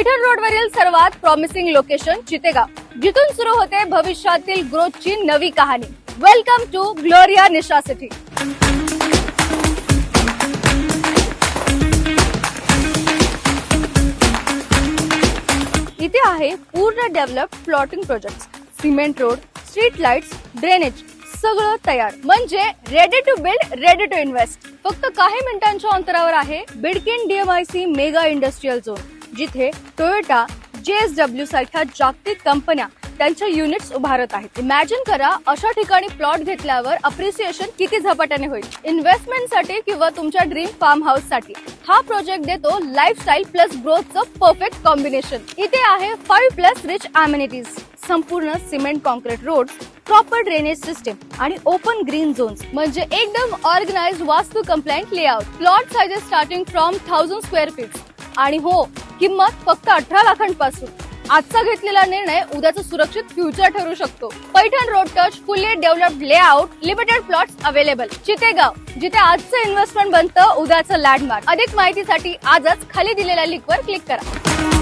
पैठण रोडवरील सर्वात promising location Chitegaon, जिथून सुरू होते भविष्यातील ग्रोथची नवी कहाणी. Welcome to Gloria Nisha city. इथे आहे पूर्ण developed plotting project, cement road, street lights, drainage सगळं तयार. म्हणजे ready to build, ready to invest. फक्त काही मिनिटांच्या अंतरावर आहे Bidkin DMIC mega industrial zone, जिथे टोयोटा, JSW सारख्या जागतिक कंपन्या त्यांच्या युनिट्स उभारत आहेत. इमॅजिन करा, अशा ठिकाणी प्लॉट घेतल्यावर अप्रिसिएशन किती झपाट्याने होईल. इन्व्हेस्टमेंटसाठी किंवा तुमच्या ड्रीम फार्म हाऊस साठी हा प्रोजेक्ट देतो लाईफस्टाईल प्लस ग्रोथचं परफेक्ट कॉम्बिनेशन. इथे आहे 5+ रिच अमेनिटीज, संपूर्ण cement concrete road, proper drainage system आणि ओपन ग्रीन झोन्स. म्हणजे एकदम ऑर्गनाइज्ड वास्तू compliant layout. Plot sizes starting from 1000 square feet. आणि हो, किंमत फक्त 18 लाखांपासून. आजचा घेतलेला निर्णय उद्याचं सुरक्षित फ्युचर ठरू शकतो. Paithan road touch, fully developed layout, limited plots available. Chitegaon, जिथे आजचं इन्व्हेस्टमेंट बनतं उद्याचं लँडमार्क. अधिक माहितीसाठी आजच खाली दिलेल्या लिंकवर क्लिक करा.